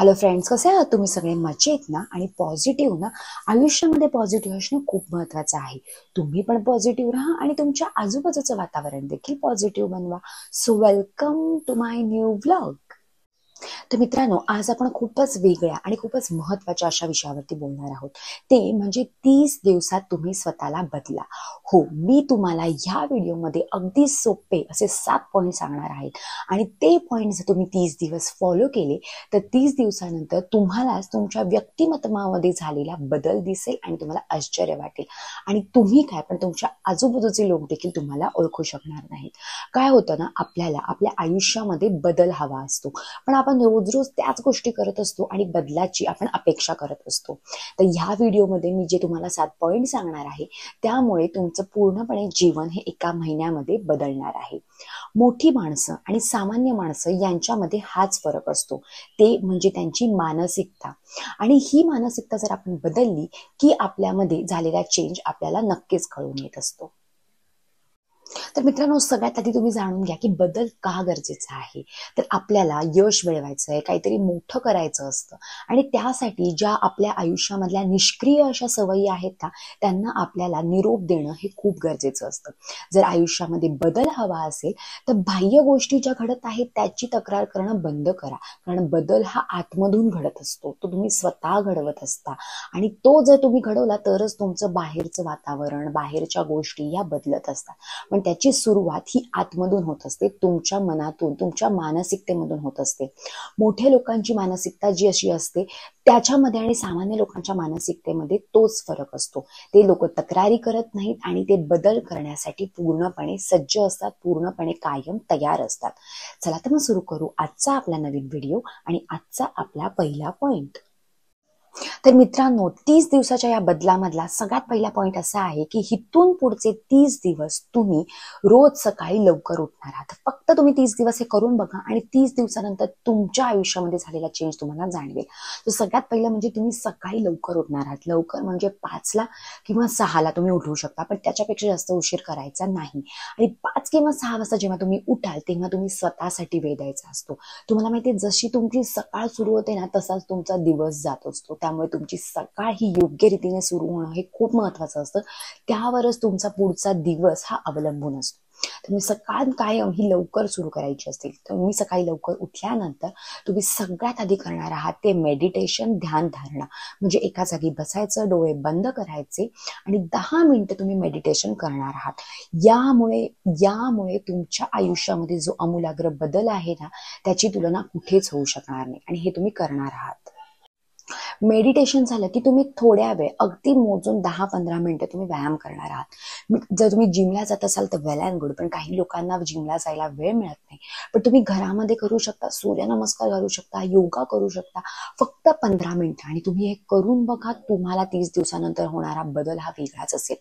Hello friends, कसे आहात तुम्ही सगळे? मजेत ना? आणि पॉझिटिव्ह ना? आयुष्यामध्ये पॉझिटिव्ह असणं खूप महत्वाचं आहे. तुम्ही पण पॉझिटिव्ह राहा आणि तुमच्या आजूबाजूचं वातावरण देखील पॉझिटिव्ह बनवा. So welcome to my new vlog. तर मित्रांनो, आज आपण खूपच वेगळ्या आणि खूपच महत्त्वाच्या अशा विषयावरती बोलणार आहोत. ते म्हणजे 30 दिवसात तुम्ही स्वतःला बदला. हो, मी तुम्हाला ह्या व्हिडिओमध्ये अगदी सोपे असे 7 पॉइंट सांगणार आहेत आणि ते पॉइंट जर तुम्ही 30 दिवस फॉलो केले तर 30 दिवसानंतर तुम्हालाच तुमच्या व्यक्तिमत्वामध्ये झालेला बदल दिसेल आणि तुम्हाला आश्चर्य वाटेल आणि तुम्ही काय पण तुमच्या आजूबाजूचे लोक देखील तुम्हाला ओळखू शकणार नाहीत. काय होतं ना, आपल्याला आपल्या आयुष्यामध्ये बदल हवा असतो, पण आपण रोज रोज त्याच गोष्टी करत असतो आणि बदलाची आपण अपेक्षा करत असतो. तर ह्या व्हिडिओमध्ये मी जे तुम्हाला 7 पॉइंट सांगणार आहे त्यामुळे तुमचं पूर्णपणे जीवन हे एका महिन्यामध्ये बदलणार आहे. मोठी माणसं आणि सामान्य माणसं यांच्यामध्ये हाच फरक असतो, ते म्हणजे त्यांची मानसिकता. आणि ही मानसिकता जर आपण बदलली की आपल्यामध्ये झालेला चेंज आपल्याला नक्कीच कळून येत असतो. तर मित्रांनो, सगळ्यात आधी तुम्ही जाणून घ्या की बदल का गरजेचा आहे. तर आपल्याला यश मिळवायचं आहे, काहीतरी मोठं करायचं असतं आणि त्यासाठी ज्या आपल्या आयुष्यामधल्या निष्क्रिय अशा सवयी आहेत ना, त्यांना आपल्याला निरोप देणं हे खूप गरजेचं असतं. जर आयुष्यामध्ये बदल हवा असेल तर बाह्य गोष्टी ज्या घडत आहेत त्याची तक्रार करणं बंद करा, कारण बदल हा आतमधून घडत असतो, तो तुम्ही स्वतः घडवत असता आणि तो जर तुम्ही घडवला तरच तुमचं बाहेरचं वातावरण, बाहेरच्या गोष्टी या बदलत असतात. पण त्याची सुरुवात ही आतमधून होत असते, तुमच्या मनातून, तुमच्या मानसिकतेमधून होत असते. मोठ्या लोकांची मानसिकता जी अशी असते त्याच्यामध्ये आणि सामान्य लोकांच्या मानसिकतेमध्ये तोच फरक असतो. ते लोक तक्रारी करत नाहीत आणि ते बदल करण्यासाठी पूर्णपणे सज्ज असतात, पूर्णपणे कायम तयार असतात. चला तर मग सुरू करू आजचा आपला नवीन व्हिडिओ आणि आजचा आपला पहिला पॉइंट. तर मित्रांनो, 30 दिवसाच्या या बदलामधला सगळ्यात पहिला पॉइंट असा आहे की इथून पुढचे 30 दिवस तुम्ही रोज सकाळी लवकर उठणार आहात. फक्त तुम्ही 30 दिवस हे करून बघा आणि 30 दिवसानंतर तुमच्या आयुष्यामध्ये झालेला चेंज तुम्हाला जाणवेल. तर सगळ्यात पहिलं म्हणजे तुम्ही सकाळी लवकर उठणार आहात. लवकर म्हणजे 5ला किंवा 6ला तुम्ही उठू शकता, पण त्याच्यापेक्षा जास्त उशीर करायचा नाही. आणि 5 किंवा 6 वाजता जेव्हा तुम्ही उठाल तेव्हा तुम्ही स्वतःसाठी वेळ द्यायचा असतो. तुम्हाला माहिती आहे, जशी तुमची सकाळ सुरू होते ना तसाच तुमचा दिवस जात असतो. त्यामुळे तुमची सकाळ ही योग्य रीतीने सुरू होणं हे खूप महत्वाचं असतं. त्यावरच तुमचा पुढचा दिवस हा अवलंबून असतो. तुम्ही सकाळ कायम ही लवकर सुरू करायची असेल तर तुम्ही सकाळी लवकर उठल्यानंतर तुम्ही सगळ्यात आधी करणार आहात ते मेडिटेशन, ध्यान धारणा. म्हणजे एका जागी बसायचं, डोळे बंद करायचे आणि 10 मिनिटं तुम्ही मेडिटेशन करणार आहात. यामुळे यामुळे तुमच्या आयुष्यामध्ये जो आमूलाग्र बदल आहे ना, त्याची तुलना कुठेच होऊ शकणार नाही आणि हे तुम्ही करणार आहात. मेडिटेशन झालं की तुम्ही थोड्या वेळ, अगदी मोजून 10-15 मिनिटं तुम्ही व्यायाम करणार आहात. जर तुम्ही जिमला जात असाल तर वेल अँड गुड, पण काही लोकांना जिमला जायला वेळ मिळत नाही. पण तुम्ही घरामध्ये करू शकता, सूर्यनमस्कार करू शकता, योगा करू शकता, फक्त 15 मिनिटं आणि तुम्ही हे करून बघा. तुम्हाला 30 दिवसानंतर होणारा बदल हा वेगळाच असेल.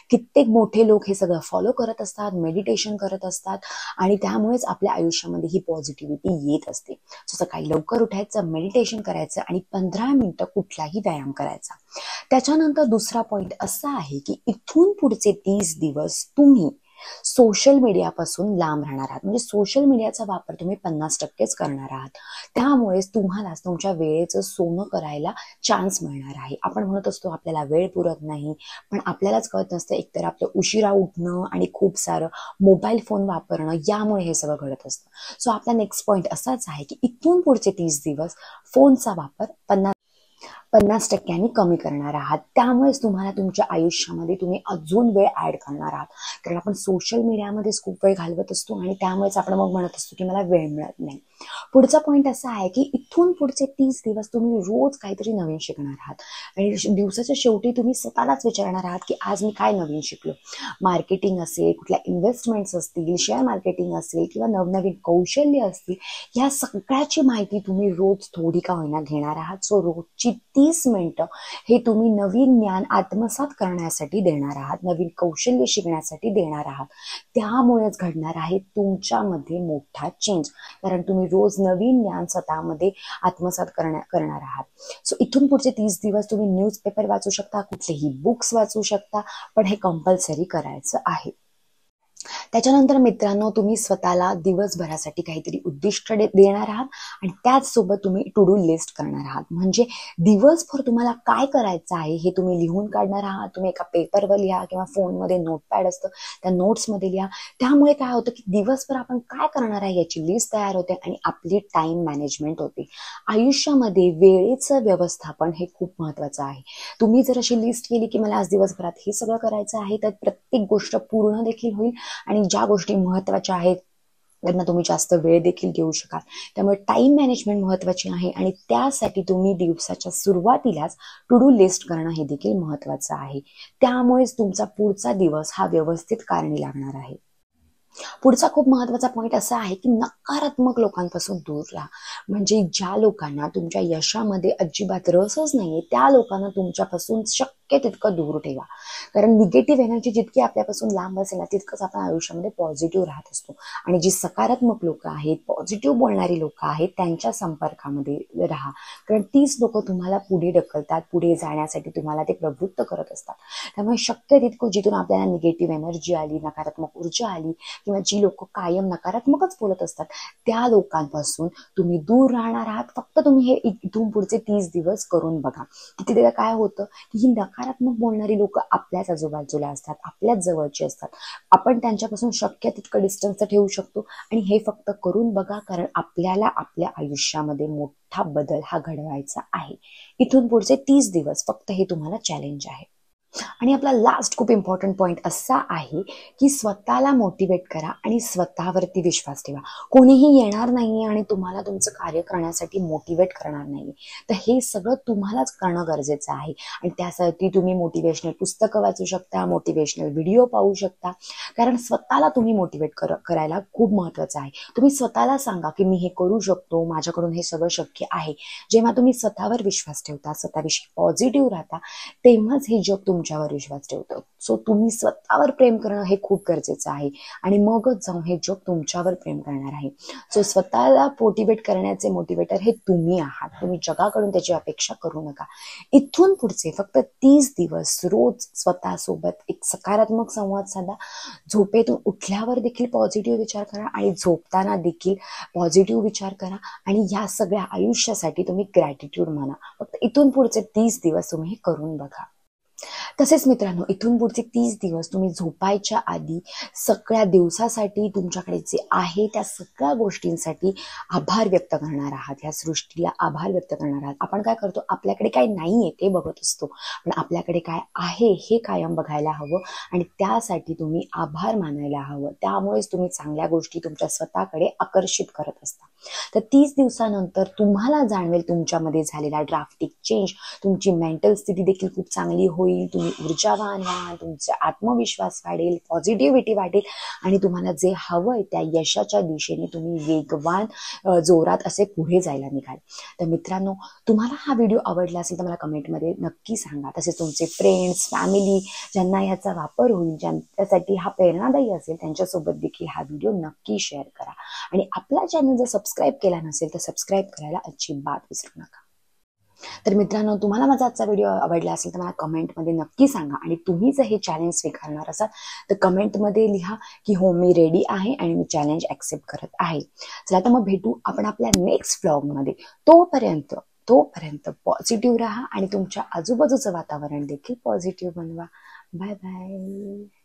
कित्येक मोठे लोक हे सगळं फॉलो करत असतात, मेडिटेशन करत असतात आणि त्यामुळेच आपल्या आयुष्यामध्ये ही पॉझिटिव्हिटी येत असते. सो सकाळी लवकर उठायचं, मेडिटेशन करायचं आणि 15 मिनिटं कुठलाही व्यायाम करायचा. त्याच्यानंतर दुसरा पॉइंट असा आहे की इथून पुढचे 30 दिवस तुम्ही सोशल मीडियापासून लांब राहणार आहात. म्हणजे सोशल मीडियाचा वापर तुम्ही 50%च करणार आहात. त्यामुळेच तुम्हालाच तुमच्या वेळेचं सोनं करायला चान्स मिळणार आहे. आपण म्हणत असतो आपल्याला वेळ पुरत नाही, पण आपल्यालाच कळत नसतं एकतर आपलं उशिरा उठणं आणि खूप सारं मोबाईल फोन वापरणं यामुळे हे सगळं घडत असतं. सो आपला नेक्स्ट पॉइंट असाच आहे की इथून पुढचे 30 दिवस फोनचा वापर 50% कमी करणार आहात. त्यामुळेच तुम्हाला तुमच्या आयुष्यामध्ये तुम्ही अजून वेळ ऍड करणार आहात. कारण आपण सोशल मीडियामध्येच खूप वेळ घालवत असतो आणि त्यामुळेच आपण मग म्हणत असतो की मला वेळ मिळत नाही. पुढचा पॉइंट असा आहे की इथून पुढचे 30 दिवस तुम्ही रोज काहीतरी नवीन शिकणार आहात आणि दिवसाच्या शेवटी तुम्ही स्वतःलाच विचारणार आहात की आज मी काय नवीन शिकलो. मार्केटिंग असेल, कुठल्या इन्व्हेस्टमेंट्स असतील, शेअर मार्केटिंग असेल किंवा नवनवीन कौशल्य असतील, या सगळ्याची माहिती तुम्ही रोज थोडी का होईना घेणार आहात. सो रोजची 30 मिनिटं हे तुम्ही नवीन ज्ञान आत्मसात करण्यासाठी देणार आहात, नवीन कौशल्य शिकण्यासाठी देणार आहात. त्यामुळेच घडणार आहे तुमच्यामध्ये मोठा चेंज, कारण तुम्ही रोज नवीन ज्ञान स्वतःमध्ये आत्मसात करणार आहात. सो इथून पुढचे 30 दिवस तुम्ही न्यूजपेपर वाचू शकता, कुठलेही बुक्स वाचू शकता, पण हे कंपल्सरी करायचं आहे. त्याच्यानंतर मित्रांनो, तुम्ही स्वतःला दिवसभरासाठी काहीतरी उद्दिष्ट देणार आहात आणि त्याचसोबत तुम्ही टू डू लिस्ट करणार आहात. म्हणजे दिवसभर तुम्हाला काय करायचं आहे हे तुम्ही लिहून काढणार आहात. तुम्ही एका पेपरवर लिहा किंवा फोनमध्ये नोटपॅड असतं त्या नोट्समध्ये लिहा. त्यामुळे काय होतं की दिवसभर आपण काय करणार आहे याची लिस्ट तयार होते आणि आपली टाइम मॅनेजमेंट होते. आयुष्यामध्ये वेळेचं व्यवस्थापन हे खूप महत्वाचं आहे. तुम्ही जर अशी लिस्ट केली की मला आज दिवसभरात हे सगळं करायचं आहे, तर प्रत्येक गोष्ट पूर्ण देखील होईल आणि ज्या गोष्टी महत्त्वाच्या आहेत त्यांना तुम्ही जास्त वेळ देखील देऊ शकाल. त्यामुळे टाइम मॅनेजमेंट महत्त्वाची आहे आणि त्यासाठी तुम्ही दिवसाच्या सुरुवातीलाच टू डू लिस्ट करणं हे देखील महत्त्वाचं आहे. त्यामुळेच तुमचा पुढचा दिवस हा व्यवस्थित कारणी लागणार आहे. पुढचा खूप महत्वाचा पॉइंट असा आहे की नकारात्मक लोकांपासून दूर राहा. म्हणजे ज्या लोकांना तुमच्या यशामध्ये अजिबात रसच नाहीये त्या लोकांना तुमच्यापासून शक्य तितकं दूर ठेवा. कारण निगेटिव्ह एनर्जी जितकी आपल्यापासून लांब असेल ना तितकंच आपण आयुष्यामध्ये पॉझिटिव्ह राहत असतो. आणि जी सकारात्मक लोक आहेत, पॉझिटिव्ह बोलणारी लोक आहेत, त्यांच्या संपर्कामध्ये राहा. कारण तीच लोक तुम्हाला पुढे ढकलतात, पुढे जाण्यासाठी तुम्हाला ते प्रवृत्त करत असतात. त्यामुळे शक्य तितकं जिथून आपल्याला निगेटिव्ह एनर्जी आली, नकारात्मक ऊर्जा आली किंवा जी लोक कायम नकारात्मकच बोलत असतात त्या लोकांपासून तुम्ही दूर राहणार आहात. फक्त तुम्ही हे इथून पुढचे 30 दिवस करून बघा. किती वेळा काय होतं की ही नकारात्मक बोलणारी लोक आपल्याच आजूबाजूला असतात, आपल्याच जवळची असतात. आपण त्यांच्यापासून शक्य तितकं डिस्टन्स ठेवू शकतो आणि हे फक्त करून बघा. कारण आपल्याला आपल्या आयुष्यामध्ये मोठा बदल हा घडवायचा आहे. इथून पुढचे 30 दिवस फक्त हे तुम्हाला चॅलेंज आहे. आणि आपला लास्ट खूप इम्पॉर्टंट पॉइंट असा आहे की स्वतःला मोटिवेट करा आणि स्वतःवरती विश्वास ठेवा. कोणीही येणार नाही आणि तुम्हाला तुमचं कार्य करण्यासाठी मोटिवेट करणार नाही. तर हे सगळं तुम्हालाच करणं गरजेचं आहे. आणि त्यासाठी तुम्ही मोटिवेशनल पुस्तकं वाचू शकता, मोटिवेशनल व्हिडिओ पाहू शकता. कारण स्वतःला तुम्ही मोटिवेट करायला खूप महत्वाचं आहे. तुम्ही स्वतःला सांगा की मी हे करू शकतो, माझ्याकडून हे सगळं शक्य आहे. जेव्हा तुम्ही स्वतःवर विश्वास ठेवता, स्वतःविषयी पॉझिटिव्ह राहता, तेव्हाच हे जग तुमच्यावर विश्वास ठेवतं. सो तुम्ही स्वतःवर प्रेम करणं हे खूप गरजेचं आहे आणि मगच जाऊन हे जग तुमच्यावर प्रेम करणार आहे. सो स्वतःला मोटिवेट करण्याचे मोटिवेटर हे तुम्ही आहात. तुम्ही जगाकडून त्याची अपेक्षा करू नका. इथून पुढचे फक्त 30 दिवस रोज स्वतःसोबत एक सकारात्मक संवाद साधा. झोपेतून उठल्यावर देखील पॉझिटिव्ह विचार करा आणि झोपताना देखील पॉझिटिव्ह विचार करा आणि या सगळ्या आयुष्यासाठी तुम्ही ग्रॅटिट्यूड माना. फक्त इथून पुढचे 30 दिवस तुम्ही हे करून बघा. तसेच मित्रांनो, इथून पुढचे 30 दिवस तुम्ही झोपायच्या आधी सगळ्या दिवसासाठी तुमच्याकडे जे आहे त्या सगळ्या गोष्टींसाठी आभार व्यक्त करणार आहात. या सृष्टीला आभार व्यक्त करणार आहात. आपण काय करतो, आपल्याकडे काय नाहीये ते बघत असतो, पण आपल्याकडे काय आहे हे कायम बघायला हवं आणि त्यासाठी तुम्ही आभार मानायला हवं. त्यामुळेच तुम्ही चांगल्या गोष्टी तुमच्या स्वतःकडे आकर्षित करत असता. तर 30 दिवसानंतर तुम्हाला जाणवेल तुमच्यामध्ये झालेला ड्राफ्टिक चेंज. तुमची मेंटल स्थिती देखील खूप चांगली होईल. तुम्ही ऊर्जावान व्हाल, तुमचा आत्मविश्वास वाढेल, पॉझिटिव्हिटी वाढेल आणि तुम्हाला जे हवंय त्या यशाच्या दिशेने तुम्ही वेगवान जोरात असे पुढे जायला निघाल. तर मित्रांनो, तुम्हाला हा व्हिडिओ आवडला असेल तर मला कमेंटमध्ये नक्की सांगा. तसेच तुमचे फ्रेंड्स, फॅमिली ज्यांना याचा वापर होईल, ज्यांच्यासाठी हा प्रेरणादायी असेल त्यांच्यासोबत देखील हा व्हिडिओ नक्की शेअर करा. आणि आपला चॅनल जर सबस्क्राईब केला नसेल तर सबस्क्राईब करायला अजिबात विसरू नका. तर मित्रांनो, तुम्हाला माझा आजचा व्हिडिओ आवडला असेल तर मला कमेंटमध्ये नक्की सांगा. आणि तुम्ही जर हे चॅलेंज स्वीकारणार असाल तर कमेंटमध्ये लिहा की हो, मी रेडी आहे आणि मी चॅलेंज ऍक्सेप्ट करत आहे. चला तर मग भेटू आपण आपल्या नेक्स्ट व्लॉगमध्ये. तोपर्यंत पॉझिटिव्ह राहा आणि तुमच्या आजूबाजूचं वातावरण देखील पॉझिटिव्ह बनवा. Bye bye.